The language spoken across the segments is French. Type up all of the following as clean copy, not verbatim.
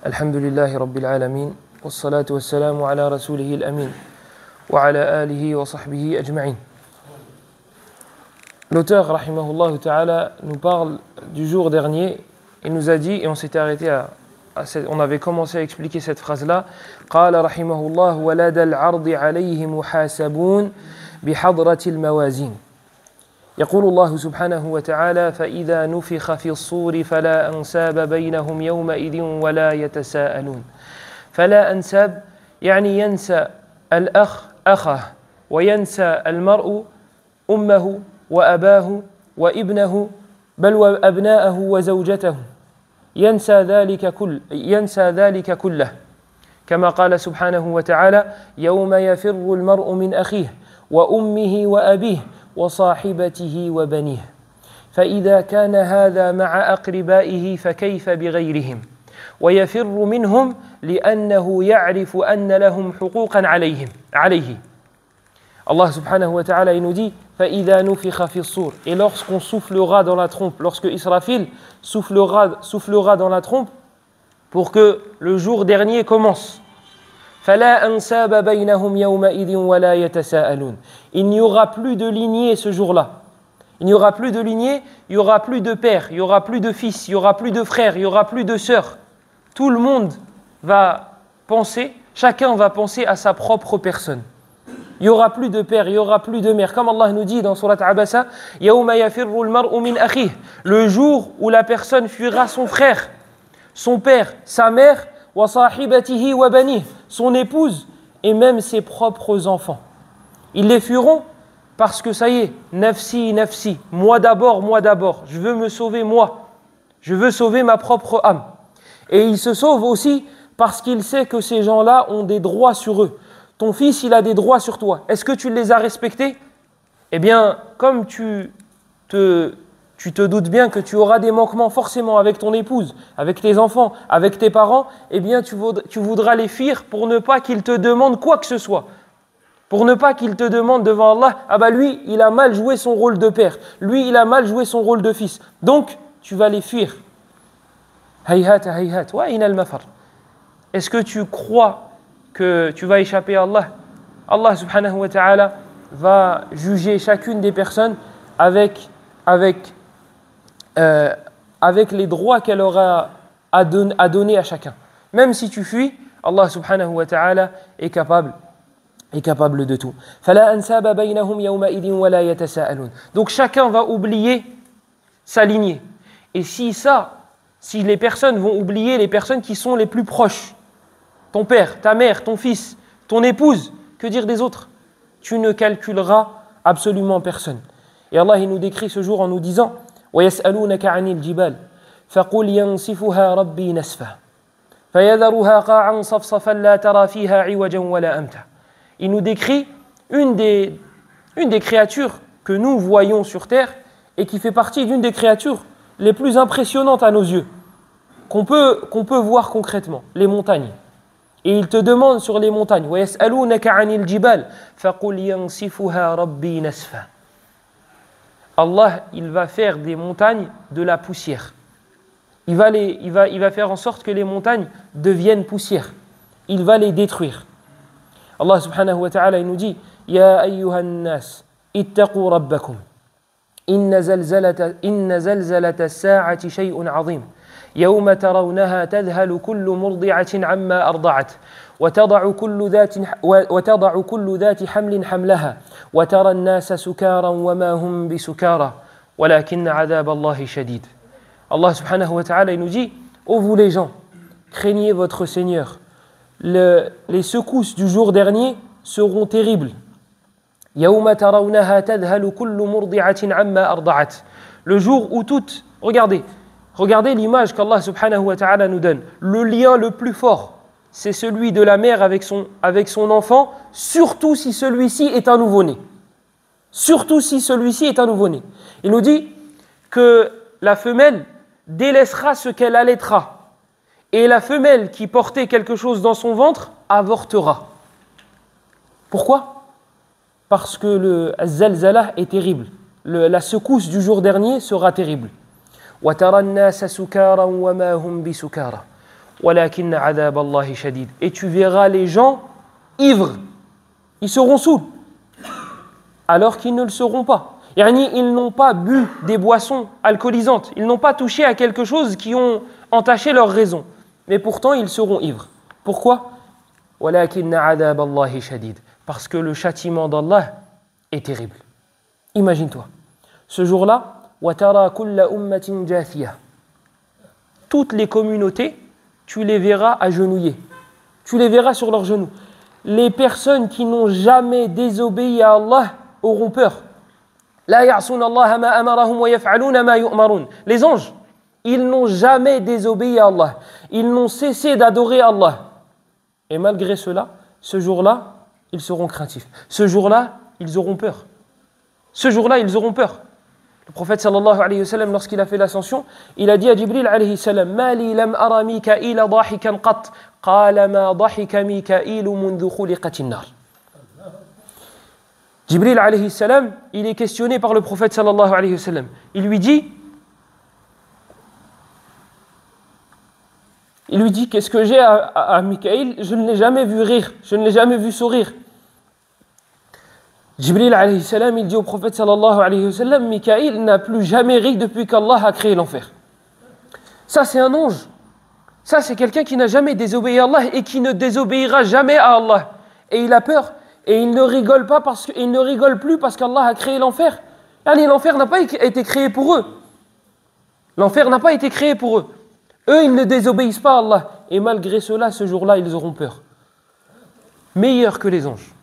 Alhamdulillahi Rabbil Alamin, wassalatu wassalamu ala rasulihi al-amin, wa ala alihi wa sahbihi ajma'in. L'auteur, rahimahullah ta'ala, nous parle du jour dernier. Il nous a dit, et on s'était arrêté on avait commencé à expliquer cette phrase-là, قال رحمه الله ولد العرض عليه محاسبون بحضرة الموازين. يقول الله سبحانه وتعالى فإذا نفخ في الصور فلا أنساب بينهم يومئذ ولا يتساءلون. فلا أنساب يعني ينسى الأخ أخاه، وينسى المرء أمه وأباه وابنه بل وأبناءه وزوجته، ينسى ذلك كله، كما قال سبحانه وتعالى يوم يفر المرء من أخيه وأمه وأبيه وصاحبته وبنيه. فإذا كان هذا مع أقربائه فكيف بغيرهم، ويفر منهم لأنه يعرف أن لهم حقوقا عليه. Allah subhanahu wa ta'ala il nous dit فَإِذَا نُفِخَ فِي الصُّورِ. Et lorsqu'on soufflera dans la trompe, lorsque Israfil soufflera dans la trompe pour que le jour dernier commence. فَلَا أَنْسَابَ بَيْنَهُمْ يَوْمَئِذٍ وَلَا يَتَسَاءَلُونَ. Il n'y aura plus de lignée ce jour-là. Il n'y aura plus de lignée, il n'y aura plus de père, il n'y aura plus de fils, il n'y aura plus de frères, il n'y aura plus de sœurs. Tout le monde va penser, chacun va penser à sa propre personne. Il n'y aura plus de père, il n'y aura plus de mère. Comme Allah nous dit dans Surat Abasa, يَوْمَ يَفِرُّ الْمَرْءُ مِنْ أَخِيهِ. Le jour où la personne fuira son frère, son père, sa mère, وَصَاحِبَتِهِ وَبَنِيهِ, son épouse et même ses propres enfants. Ils les fuiront parce que ça y est, nafsi, nafsi, moi d'abord, je veux me sauver moi, je veux sauver ma propre âme. Et il se sauve aussi parce qu'il sait que ces gens-là ont des droits sur eux. Ton fils, il a des droits sur toi. Est-ce que tu les as respectés? Eh bien, comme tu te doutes bien que tu auras des manquements forcément avec ton épouse, avec tes enfants, avec tes parents, eh bien, tu voudras les fuir pour ne pas qu'ils te demandent quoi que ce soit. Pour ne pas qu'ils te demandent devant Allah, ah bah lui, il a mal joué son rôle de père. Lui, il a mal joué son rôle de fils. Donc, tu vas les fuir. Hayhat, hayhat, wa inal mafar. Est-ce que tu crois que tu vas échapper à Allah? Allah subhanahu wa ta'ala va juger chacune des personnes avec les droits qu'elle aura à donner à chacun. Même si tu fuis, Allah subhanahu wa ta'ala est capable de tout. فَلَا أَنْسَابَ بَيْنَهُمْ يَوْمَئِذٍ وَلَا يَتَسَاءَلُونَ. Donc chacun va oublier sa lignée. Et si les personnes vont oublier les personnes qui sont les plus proches, ton père, ta mère, ton fils, ton épouse, que dire des autres? Tu ne calculeras absolument personne. Et Allah il nous décrit ce jour en nous disant وَيَسْأَلُونَكَ عَنِ الْجِبَالِ فَقُلْ يَنْسِفُهَا رَبِّي نَسْفًا فَيَذَرُهَا قَاعًا صَفْصَفًا لَا تَرَى فِيهَا عِوَجًا وَلَا أَمْتًا. Il nous décrit une des créatures que nous voyons sur terre et qui fait partie d'une des créatures les plus impressionnantes à nos yeux, qu'on peut voir concrètement, les montagnes. Et il te demande sur les montagnes وَيَسْأَلُونَكَ عَنِ الْجِبَالِ فَقُلْ يَنْسِفُهَا رَبِّي نَسْفًا. Allah, il va faire des montagnes de la poussière. Il va faire en sorte que les montagnes deviennent poussière. Il va les détruire. Allah subhanahu wa ta'ala il nous dit يَا أَيُّهَا النَّاسِ اتَّقُوا رَبَّكُمْ إِنَّ زَلْزَلَةَ السَّاعَةِ شَيْءٌ عَظِيمٌ يوم ترونها تذهل كل مرضعة عما أرضعت وتضع كل ذات حمل حملها وترى الناس سكارى وما هم بسكارى ولكن عذاب الله شديد. Allah subhanahu wa ta'ala il nous dit ô vous les gens, craignez votre Seigneur. Les secousses du jour dernier seront terribles. يوم ترونها تذهل كل مرضعة عما أرضعت. Le jour où toutes, Regardez l'image qu'Allah subhanahu wa ta'ala nous donne. Le lien le plus fort, c'est celui de la mère avec son enfant, surtout si celui-ci est un nouveau-né. Surtout si celui-ci est un nouveau-né. Il nous dit que la femelle délaissera ce qu'elle allaitera. Et la femelle qui portait quelque chose dans son ventre avortera. Pourquoi? Parce que le zalzalah est terrible. La secousse du jour dernier sera terrible. وترى الناس سكارى وما هم بسكارى ولكن عذاب الله شديد. Et tu verras les gens ivres, ils seront saouls, alors qu'ils ne le seront pas. Yani, ils n'ont pas bu des boissons alcoolisantes, ils n'ont pas touché à quelque chose qui ont entaché leur raison, mais pourtant ils seront ivres. Pourquoi? ولكن عذاب الله شديد. Parce que le châtiment d'Allah est terrible. Imagine-toi, ce jour-là, وترى كل أمة جاثية. Toutes les communautés, tu les verras agenouillées. Tu les verras sur leurs genoux. Les personnes qui n'ont jamais désobéi à Allah auront peur. لا يعصون الله ما أمرهم ويفعلون ما يؤمرون. Les anges, ils n'ont jamais désobéi à Allah. Ils n'ont cessé d'adorer Allah. Et malgré cela, ce jour-là, ils seront craintifs. Ce jour-là, ils auront peur. Ce jour-là, ils auront peur. Le prophète sallallahu alayhi wa sallam, lorsqu'il a fait l'ascension, il a dit à Jibril alayhi salam, ما لي لم أرى ميكائيل ضاحكا قط قال ما ضحك ميكائيل منذ خلقت النار. Jibril alayhi salam, il est questionné par le prophète sallallahu alayhi wa sallam. Il lui dit, qu'est-ce que j'ai à Mikaïl? Je ne l'ai jamais vu rire, je ne l'ai jamais vu sourire. Jibril alayhi salam, il dit au prophète sallallahu alayhi wa sallam, Mikaïl n'a plus jamais ri depuis qu'Allah a créé l'enfer. Ça c'est un ange. Ça c'est quelqu'un qui n'a jamais désobéi à Allah et qui ne désobéira jamais à Allah. Et il a peur. Et il ne rigole pas il ne rigole plus parce qu'Allah a créé l'enfer. L'enfer n'a pas été créé pour eux. L'enfer n'a pas été créé pour eux. Eux, ils ne désobéissent pas à Allah. Et malgré cela, ce jour-là, ils auront peur. Meilleurs que les anges.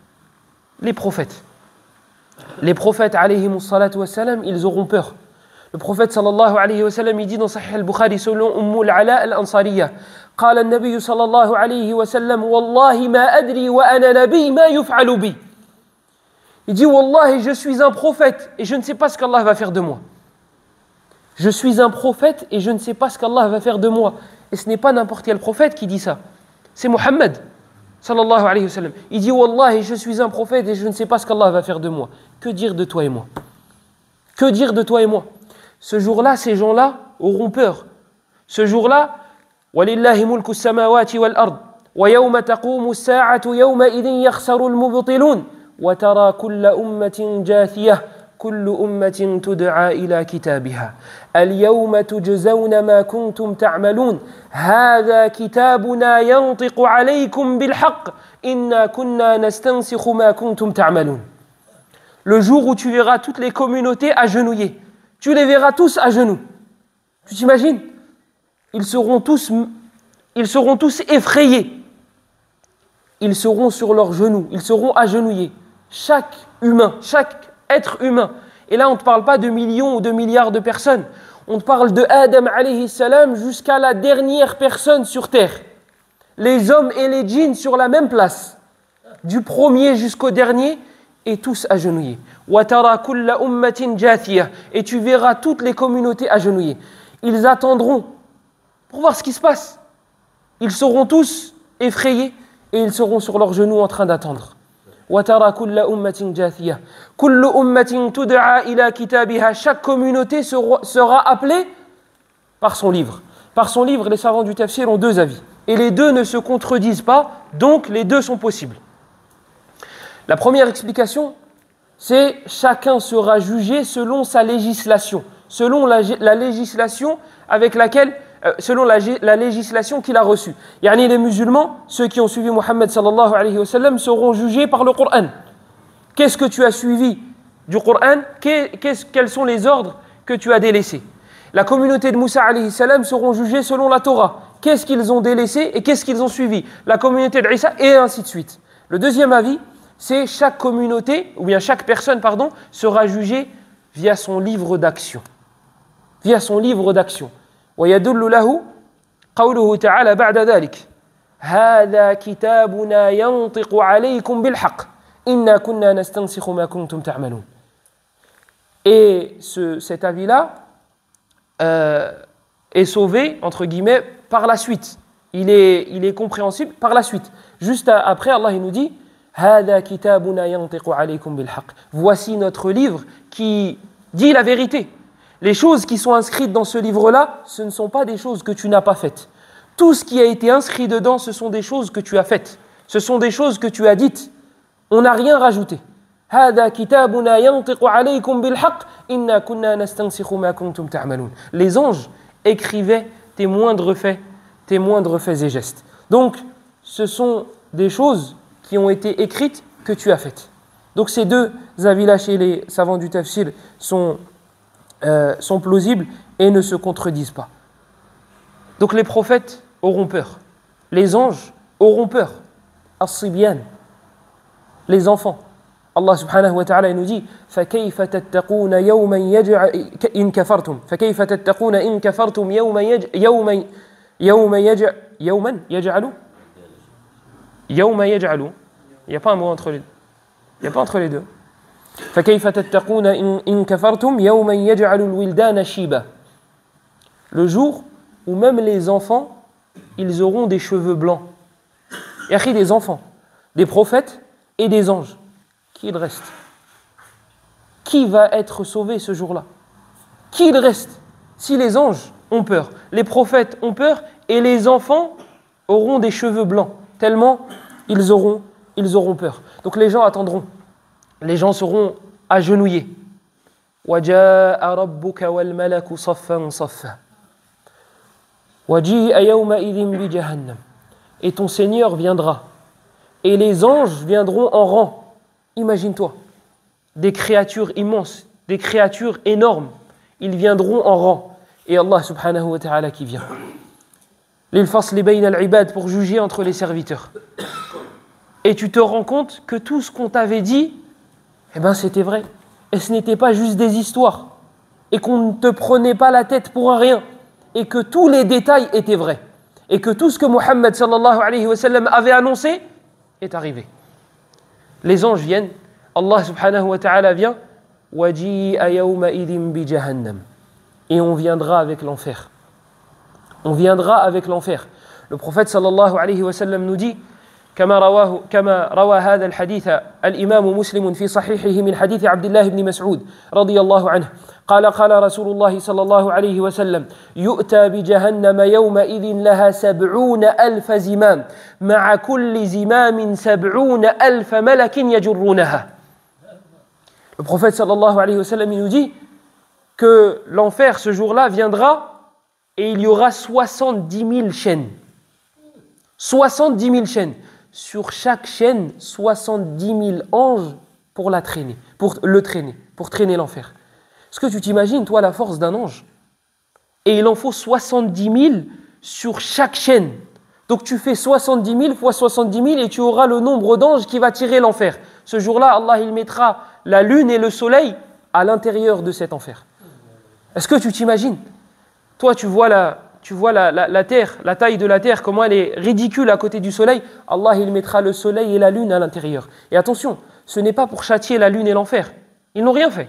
Les prophètes. Les prophètes, alayhimus salatu wassalam, ils auront peur. Le prophète, sallallahu alayhi wa sallam, il dit dans Sahih al-Bukhari, selon Al-Ala al-Ansariya, قال النبي صلى الله عليه وسلم والله ما أدري وأنا نبي ما يفعل بي. Il dit Wallahi, je suis un prophète et je ne sais pas ce qu'Allah va faire de moi. Je suis un prophète et je ne sais pas ce qu'Allah va faire de moi. Et ce n'est pas n'importe quel prophète qui dit ça. C'est Muhammad sallallahu alayhi wa sallam. Il dit Wallahi, je suis un prophète et je ne sais pas ce qu'Allah va faire de moi. Que dire de toi et moi? Que dire de toi et moi? Ce jour-là, ces gens-là auront peur. Ce jour-là, وَلِلَّهِ مُلْكُ السَّمَاوَاتِ وَالْأَرْضِ وَيَوْمَ تَقُومُ السَّاعَةُ يَوْمَئِذٍ يَخْسَرُ الْمُبْطِلُونَ وَتَرَى كُلَّ أُمَّةٍ جَاثِيَةٍ كُلُّ أُمَّةٍ تُدْعَى إِلَى كِتَابِهَا الْيَوْمَ تُجْزَوْنَ مَا كُنْتُمْ تَعْمَلُونَ هَذَا كِتَابُنَا يَنطِقُ عَلَيْكُمْ بِالْحَقِّ إِنَّا كُنَّا نَسْتَنسِخُ مَا كُنْتُمْ تَعْمَلُونَ. Le jour où tu verras toutes les communautés agenouillées, tu les verras tous à genoux. Tu t'imagines? Ils seront tous effrayés. Ils seront sur leurs genoux, ils seront agenouillés. Chaque humain, chaque être humain. Et là, on ne te parle pas de millions ou de milliards de personnes. On te parle de Adam alayhi salam jusqu'à la dernière personne sur terre. Les hommes et les djinns sur la même place. Du premier jusqu'au dernier, et tous agenouillés. وَتَرَى كُلَّ أُمَّةٍ جَاثِيَةٍ. Et tu verras toutes les communautés agenouillées. Ils attendront pour voir ce qui se passe. Ils seront tous effrayés et ils seront sur leurs genoux en train d'attendre. وَتَرَى كُلَّ أُمَّةٍ جَاثِيَةٍ كُلُّ أُمَّةٍ تُدْعَى إِلَى كِتَابِهَا. Chaque communauté sera appelée par son livre. Par son livre, les savants du tafsir ont deux avis. Et les deux ne se contredisent pas, donc les deux sont possibles. La première explication, c'est chacun sera jugé selon sa législation, selon la législation avec laquelle, selon la législation qu'il a reçue. Yani les musulmans, ceux qui ont suivi Muhammad sallallahu alayhi wa sallam, seront jugés par le Coran. Qu'est-ce que tu as suivi du Coran? Quels sont les ordres que tu as délaissés? La communauté de Moussa alayhi salam seront jugés selon la Torah. Qu'est-ce qu'ils ont délaissé et qu'est-ce qu'ils ont suivi? La communauté de Isa et ainsi de suite. Le deuxième avis, c'est chaque communauté, ou bien chaque personne, pardon, sera jugée via son livre d'action. Via son livre d'action. وَيَدُلُّ لَهُ قَوْلُهُ تَعَالَى بَعْدَ ذَلِكَ هَذَا كِتَابُنَا يَنطِقُ عَلَيْكُمْ بِالْحَقِّ إِنَّا كُنَّا نَسْتَنسِخُ مَا كُنْتُمْ تَعْمَلُونَ. Et cet avis-là est sauvé, entre guillemets, par la suite. Il est compréhensible par la suite. Juste après, Allah il nous dit هَذَا كِتَابُنَا يَنطِقُ عَلَيْكُمْ بِالْحَقِّ. Voici notre livre qui dit la vérité. Les choses qui sont inscrites dans ce livre-là, ce ne sont pas des choses que tu n'as pas faites. Tout ce qui a été inscrit dedans, ce sont des choses que tu as faites. Ce sont des choses que tu as dites. On n'a rien rajouté. هذا كتابنا ينطق عليكم بالحق إنا كنا نستنسخ ما كنتم تعملون. Les anges écrivaient tes moindres faits et gestes. Donc, ce sont des choses qui ont été écrites que tu as faites. Donc, ces deux avis-là chez les savants du tafsir sont plausibles et ne se contredisent pas. Donc, les prophètes auront peur. Les anges auront peur. As-sibyan, les enfants. Allah subhanahu wa ta'ala nous dit فَكَيْفَ تَتَّقُونَ يَوْمًا إِن كَفَرْتُمْ فَكَيْفَ تَتَّقُونَ إِن كَفَرْتُمْ يَوْمًا يَجْعَلُ يَوْمًا يَجْعَلُ. Il n'y a pas un mot entre les deux. Il n'y a pas entre les deux. فَكَيْفَ تَتَّقُونَ إِن كَفَرْتُمْ يَوْمًا يَجْعَلُ الْوِلْدَانَ شِيبًا. Le jour où même les enfants, ils auront des cheveux blancs. Il y a des enfants, des prophètes et des anges. Qui il reste? Qui va être sauvé ce jour-là? Qui il reste? Si les anges ont peur, les prophètes ont peur et les enfants auront des cheveux blancs, tellement ils auront peur. Donc les gens attendront, les gens seront agenouillés. وَجَاءَ رَبُّكَ وَالْمَلَكُ صَفًّا صَفًّا وَجِيءَ يَوْمَئِذٍ بِجَهَنَّمَ. Et ton Seigneur viendra, et les anges viendront en rang. Imagine-toi, des créatures immenses, des créatures énormes, ils viendront en rang. Et Allah subhanahu wa ta'ala qui vient. L'ilfasli bayna al-ibad, pour juger entre les serviteurs. Et tu te rends compte que tout ce qu'on t'avait dit, eh ben c'était vrai. Et ce n'était pas juste des histoires. Et qu'on ne te prenait pas la tête pour un rien. Et que tous les détails étaient vrais. Et que tout ce que Muhammad sallallahu alayhi wa sallam avait annoncé est arrivé. Les anges viennent, Allah subhanahu wa ta'ala vient, وَجِيءَ يَوْمَئِذٍ بِجَهَنَّمَ. Et on viendra avec l'enfer. On viendra avec l'enfer. Le prophète sallallahu alayhi wa sallam nous dit, كما روى هذا الحديث الإمام مسلم في صحيحه من حديث عبد الله بن مسعود رضي الله عنه قال رسول الله صلى الله عليه وسلم يؤتى بجهنم يومئذ لها 70,000 زمام مع كل زمام 70,000 ملك يجرونها. Le prophète sallallahu alayhi wa sallam il nous dit que l'enfer ce jour-là viendra et il y aura 70 000 chaînes. 70 000 chaînes. Sur chaque chaîne, 70 000 anges pour traîner l'enfer. Est-ce que tu t'imagines, toi, la force d'un ange? Et il en faut 70 000 sur chaque chaîne. Donc tu fais 70 000 fois 70 000 et tu auras le nombre d'anges qui va tirer l'enfer. Ce jour-là, Allah il mettra la lune et le soleil à l'intérieur de cet enfer. Est-ce que tu t'imagines? Toi, tu vois la terre, la taille de la terre, comment elle est ridicule à côté du soleil. Allah il mettra le soleil et la lune à l'intérieur. Et attention, ce n'est pas pour châtier la lune et l'enfer. Ils n'ont rien fait.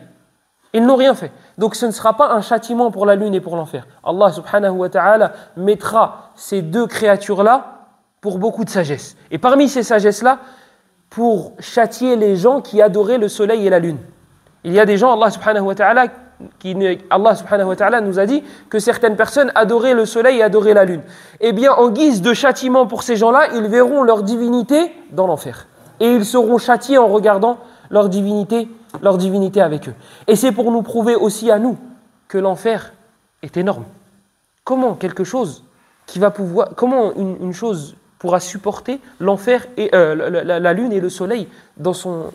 Ils n'ont rien fait. Donc ce ne sera pas un châtiment pour la lune et pour l'enfer. Allah subhanahu wa ta'ala mettra ces deux créatures-là pour beaucoup de sagesse. Et parmi ces sagesses-là, pour châtier les gens qui adoraient le soleil et la lune. Il y a des gens, Allah subhanahu wa ta'ala nous a dit que certaines personnes adoraient le soleil et adoraient la lune. Eh bien, en guise de châtiment pour ces gens-là, ils verront leur divinité dans l'enfer. Et ils seront châtiés en regardant leur divinité avec eux. Et c'est pour nous prouver aussi à nous que l'enfer est énorme. Comment une chose pourra supporter l'enfer et la lune et le soleil dans son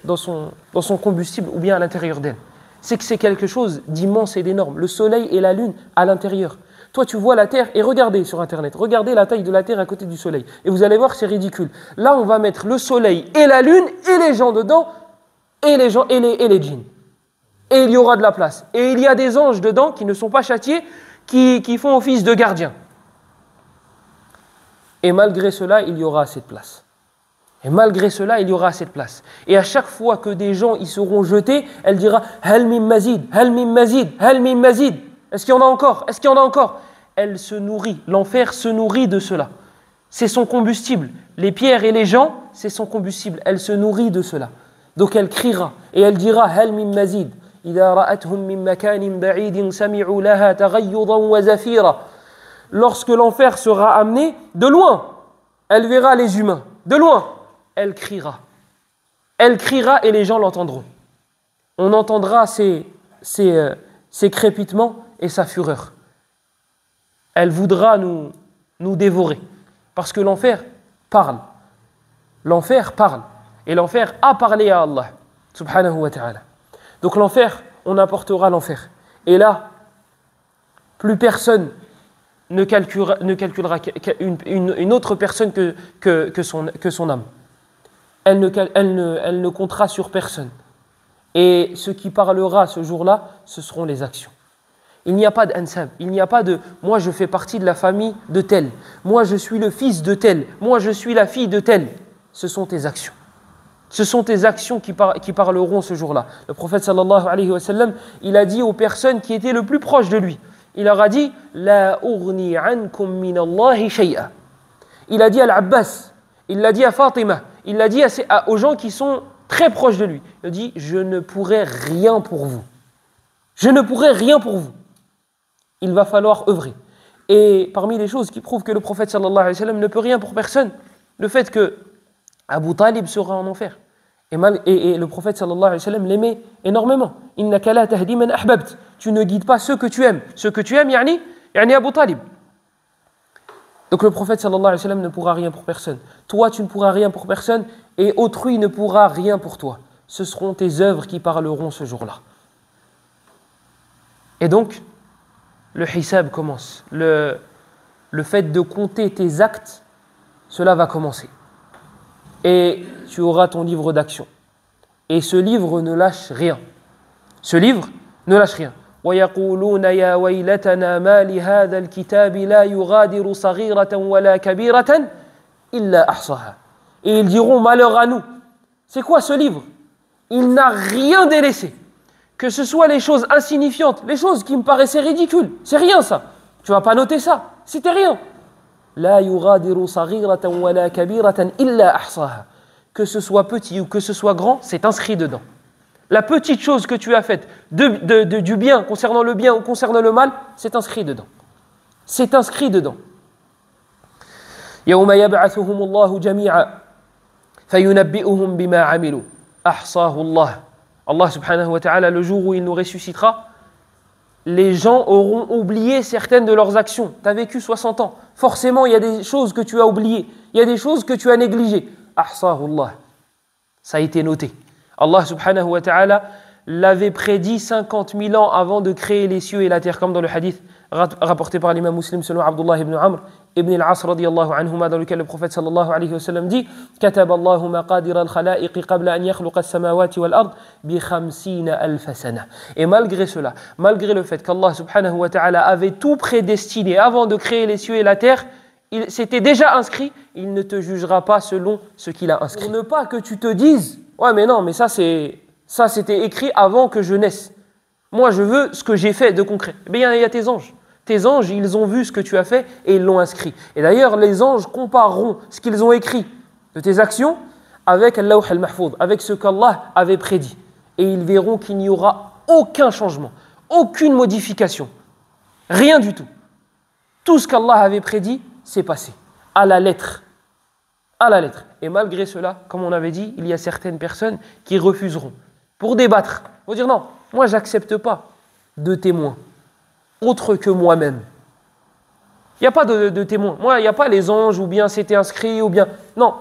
combustible ou bien à l'intérieur d'elle? C'est que c'est quelque chose d'immense et d'énorme. Le soleil et la lune à l'intérieur. Toi, tu vois la Terre et regardez sur Internet. Regardez la taille de la Terre à côté du soleil. Et vous allez voir, c'est ridicule. Là, on va mettre le soleil et la lune et les gens dedans et les djinns. Et il y aura de la place. Et il y a des anges dedans qui ne sont pas châtiés, qui font office de gardiens. Et malgré cela, il y aura assez de place. Et à chaque fois que des gens y seront jetés, elle dira « Hal min mazid, hal min mazid, hal min mazid » Est-ce qu'il y en a encore? Est-ce qu'il y en a encore? Elle se nourrit, l'enfer se nourrit de cela. C'est son combustible. Les pierres et les gens, c'est son combustible. Elle se nourrit de cela. Donc elle criera et elle dira « Hal min mazid » إذا رأتهم من مكان بعيد سمعوا لها تغيظا وزفيرا. Lorsque l'enfer sera amené de loin, elle verra les humains. De loin, elle criera. Elle criera et les gens l'entendront. On entendra ses crépitements et sa fureur. Elle voudra nous dévorer. Parce que l'enfer parle. L'enfer parle. Et l'enfer a parlé à Allah, subhanahu wa ta'ala. Donc l'enfer, on apportera l'enfer. Et là, plus personne ne calculera une autre personne que son âme. Elle ne comptera sur personne. Et ce qui parlera ce jour-là, ce seront les actions. Il n'y a pas d'ansab, il n'y a pas de « moi je fais partie de la famille de tel »,« moi je suis le fils de tel »,« moi je suis la fille de tel ». Ce sont tes actions. Ce sont tes actions qui parleront ce jour-là. Le prophète sallallahu alayhi wa sallam, il a dit aux personnes qui étaient le plus proches de lui, il leur a dit « La ughni ankum min Allahi shay'a ». Il a dit à l'Abbas, il l'a dit à Fatima, il l'a dit aux gens qui sont très proches de lui. Il a dit « Je ne pourrai rien pour vous. Je ne pourrai rien pour vous. » Il va falloir œuvrer. Et parmi les choses qui prouvent que le prophète sallallahu alayhi wa sallam ne peut rien pour personne, le fait que Abu Talib sera en enfer. Et le prophète sallallahu alayhi wa sallam l'aimait énormément. Innaka la tahdi man ahbabt. Tu ne guides pas ceux que tu aimes. Ceux que tu aimes, yani Abu Talib. Donc le prophète sallallahu alayhi wa sallam ne pourra rien pour personne. Toi, tu ne pourras rien pour personne et autrui ne pourra rien pour toi. Ce seront tes œuvres qui parleront ce jour-là. Et donc, le hisab commence. Le fait de compter tes actes, cela va commencer. Et tu auras ton livre d'action. Et ce livre ne lâche rien. Ce livre ne lâche rien. وَيَقُولُونَ يَا وَيْلَتَنَا مَا لِهَذَا الْكِتَابِ لَا يُغَادِرُ صَغِيرَةً وَلَا كَبِيرَةً إِلَّا أَحْصَاهَا. Et ils diront malheur à nous. C'est quoi ce livre? Il n'a rien délaissé. Que ce soit les choses insignifiantes, les choses qui me paraissaient ridicules. C'est rien ça. Tu ne vas pas noter ça. C'était rien. La yughadiru saghiratan wala kabiratan illa ahsaha. Que ce soit petit ou que ce soit grand, c'est inscrit dedans. La petite chose que tu as faite du bien, concernant le bien ou concernant le mal, c'est inscrit dedans. C'est inscrit dedans. Yawma yab'athuhum Allahu jami'a fayunabbi'uhum bima 'amilu ahsahu Allah. Allah subhanahu wa ta'ala, le jour où il nous ressuscitera, les gens auront oublié certaines de leurs actions. Tu as vécu 60 ans. Forcément, il y a des choses que tu as oubliées. Il y a des choses que tu as négligées. Ahsahullah. Ça a été noté. Allah subhanahu wa ta'ala l'avait prédit 50 000 ans avant de créer les cieux et la terre, comme dans le hadith rapporté par l'imam muslim selon Abdullah ibn Amr ibn al-As radiyallahu anhuma, dans lequel le prophète sallallahu alayhi wa sallam dit كتب الله مقادير الخلائق قبل أن يخلق السماوات والأرض ب50 ألف سنة. Et malgré cela, malgré le fait qu'Allah subhanahu wa ta'ala avait tout prédestiné avant de créer les cieux et la terre, il s'était déjà inscrit, il ne te jugera pas selon ce qu'il a inscrit. Pour ne pas que tu te dises ouais mais non, mais ça c'était écrit avant que je naisse. Moi je veux ce que j'ai fait de concret. Eh bien il y a tes anges. Tes anges, ils ont vu ce que tu as fait et ils l'ont inscrit. Et d'ailleurs, les anges compareront ce qu'ils ont écrit de tes actions avec Al-Lawh al-Mahfouz, avec ce qu'Allah avait prédit. Et ils verront qu'il n'y aura aucun changement, aucune modification, rien du tout. Tout ce qu'Allah avait prédit, s'est passé, à la lettre. À la lettre. Et malgré cela, comme on avait dit, il y a certaines personnes qui refuseront pour débattre. Ils vont dire non, moi j'accepte pas de témoins autre que moi-même. Il n'y a pas de témoin. Moi, il n'y a pas les anges ou bien c'était inscrit ou bien... Non,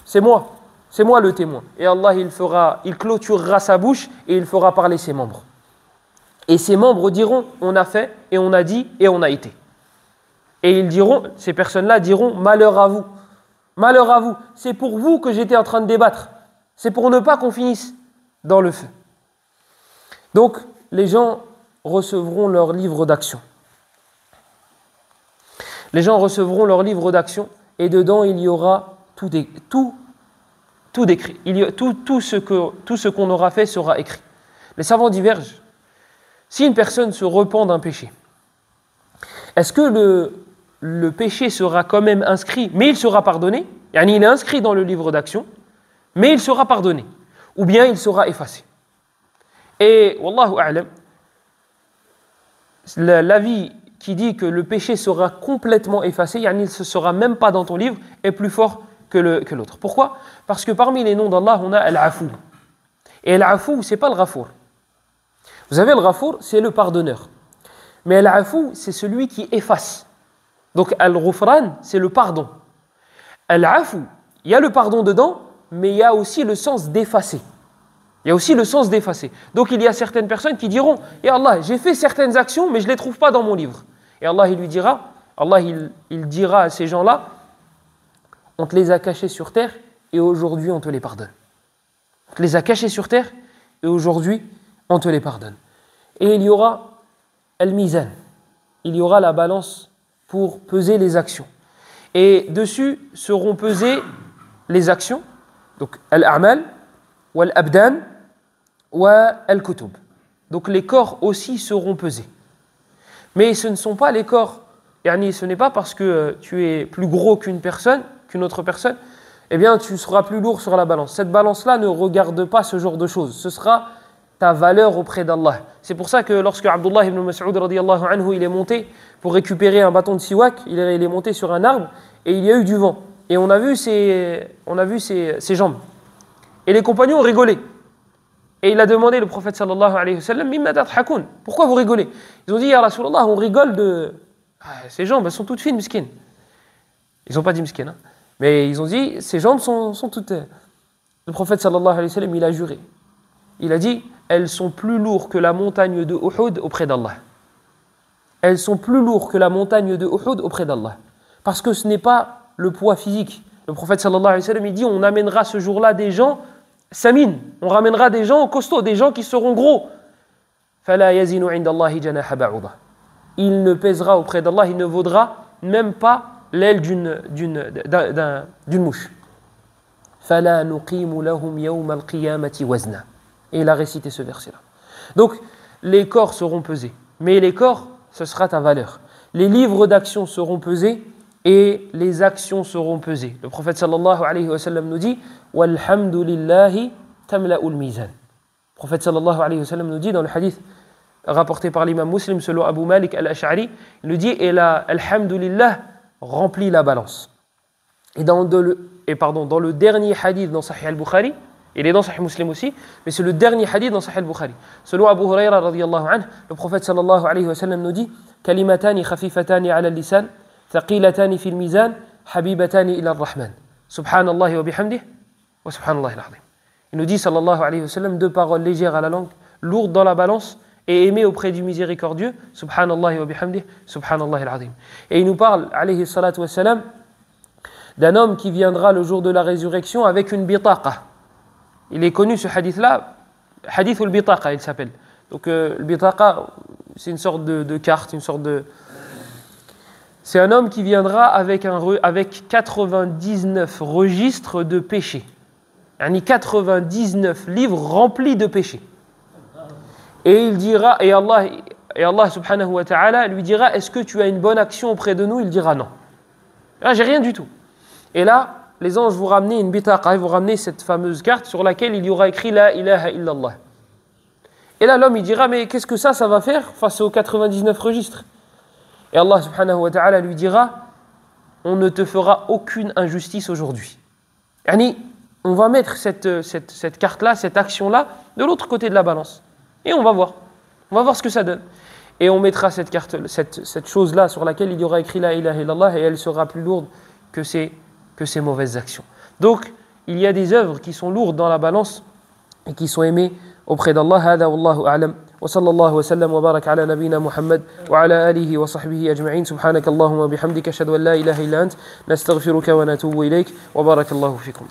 c'est moi. C'est moi le témoin. Et Allah, il clôturera sa bouche et il fera parler ses membres. Et ses membres diront, on a fait et on a dit et on a été. Et ils diront, ces personnes-là diront, malheur à vous. Malheur à vous. C'est pour vous que j'étais en train de débattre. C'est pour ne pas qu'on finisse dans le feu. Donc, les gens recevront leur livre d'action. Les gens recevront leur livre d'action et dedans il y aura tout décrit. Tout ce qu'on aura fait sera écrit. Les savants divergent. Si une personne se repent d'un péché, est-ce que le péché sera quand même inscrit, mais il sera pardonné? Yani il est inscrit dans le livre d'action, mais il sera pardonné. Ou bien il sera effacé. Et Wallahu a'lam, l'avis qui dit que le péché sera complètement effacé, yani il ne sera même pas dans ton livre, est plus fort que l'autre. Pourquoi? Parce que parmi les noms d'Allah, on a Al-Afou. Et Al-Afou, ce n'est pas le Ghafour. Vous savez, le Ghafour, c'est le pardonneur. Mais Al-Afou, c'est celui qui efface. Donc Al-Ghufran, c'est le pardon. Al-Afou, il y a le pardon dedans, mais il y a aussi le sens d'effacer. Il y a aussi le sens d'effacer. Donc il y a certaines personnes qui diront « Ya Allah, j'ai fait certaines actions, mais je ne les trouve pas dans mon livre. » Et Allah, il lui dira, il dira à ces gens-là « On te les a cachés sur terre et aujourd'hui on te les pardonne. » On te les a cachés sur terre et aujourd'hui on te les pardonne. Et il y aura Al-Mizan. Il y aura la balance pour peser les actions. Et dessus seront pesées les actions, donc Al-A'mal, ou Al-Abdan, ou Al-Kutub. Donc les corps aussi seront pesés. Mais ce ne sont pas les corps, ce n'est pas parce que tu es plus gros qu'une autre personne, eh bien tu seras plus lourd sur la balance. Cette balance-là ne regarde pas ce genre de choses. Ce sera ta valeur auprès d'Allah. C'est pour ça que lorsque Abdullah ibn Mas'ud radiyallahu anhu, il est monté pour récupérer un bâton de siwak, il est monté sur un arbre et il y a eu du vent. Et on a vu ses jambes. Et les compagnons ont rigolé. Et il a demandé, le prophète sallallahu alayhi wa sallam, Mimma tadhakun, pourquoi vous rigolez? Ils ont dit, Ya Rasulallah, on rigole de... Ses jambes, elles sont toutes fines, miskin. Ils n'ont pas dit miskin, hein. Mais ils ont dit, ses jambes sont toutes... Le prophète sallallahu alayhi wa sallam, il a juré. Il a dit, elles sont plus lourdes que la montagne de Uhud auprès d'Allah. Elles sont plus lourdes que la montagne de Uhud auprès d'Allah. Parce que ce n'est pas le poids physique. Le prophète sallallahu alayhi wa sallam, il dit, on amènera ce jour-là des gens samin, on ramènera des gens costauds, des gens qui seront gros. فَلَا يَزِنُ عِنْدَ اللَّهِ جَنَاحَ بَعُوضَةٍ. Il ne pèsera auprès d'Allah, il ne vaudra même pas l'aile d'une mouche. فَلَا نُقِيمُ لَهُمْ يَوْمَ الْقِيَامَةِ وَزْنًا. Et il a récité ce verset-là. Donc, les corps seront pesés. Mais les corps, ce sera ta valeur. Les livres d'actions seront pesés et les actions seront pesées. Le prophète sallallahu alayhi wa sallam nous dit « Walhamdulillahi tamla'ul mizan ». Le prophète sallallahu alayhi wa sallam nous dit dans le hadith rapporté par l'imam Muslim selon Abu Malik al-Ash'ari, il nous dit « Et la alhamdulillah remplit la balance ». Et dans le dernier hadith dans Sahih al-Bukhari, il est dans Sahih Muslim aussi, mais c'est le dernier hadith dans Sahih al-Bukhari. Selon Abu Huraira radiyallahu anhu, le prophète sallallahu alayhi wa sallam nous dit « Kalimatani khafifatani ala al-lisan » ثقيلتان في الميزان حبيبتان إلى الرحمن سبحان الله وبحمده وسبحان الله العظيم. Il nous dit sallallahu alayhi wa sallam, deux paroles légères à la langue, lourdes dans la balance et aimées auprès du miséricordieux, subhanallah wa bihamdih, subhanallah al-azim. Et il nous parle alayhi salatu wa salam d'un homme qui viendra le jour de la résurrection avec une bitaqa. Il est connu ce hadith-là, hadith al-bitaqa il s'appelle. Donc le bitaqa c'est une sorte de carte, une sorte de... C'est un homme qui viendra avec 99 registres de péchés. 99 livres remplis de péchés. Et il dira, et Allah subhanahu wa ta'ala lui dira, est-ce que tu as une bonne action auprès de nous? Il dira non. Là, j'ai rien du tout. Et là, les anges vous ramenez une bitaqa, vous ramenez cette fameuse carte sur laquelle il y aura écrit la ilaha illallah. Et là, l'homme, il dira, mais qu'est-ce que ça va faire face aux 99 registres? Et Allah subhanahu wa ta'ala lui dira, on ne te fera aucune injustice aujourd'hui. On va mettre cette carte-là, cette action-là, de l'autre côté de la balance. Et on va voir ce que ça donne. Et on mettra cette carte, cette chose-là sur laquelle il y aura écrit la ilaha illallah et elle sera plus lourde que ces mauvaises actions. Donc, il y a des œuvres qui sont lourdes dans la balance et qui sont aimées auprès d'Allah. Hada wallahu a'lam. وصلى الله وسلم وبارك على نبينا محمد وعلى آله وصحبه أجمعين سبحانك اللهم وبحمدك أشهد أن لا إله إلا أنت نستغفرك ونتوب إليك وبارك الله فيكم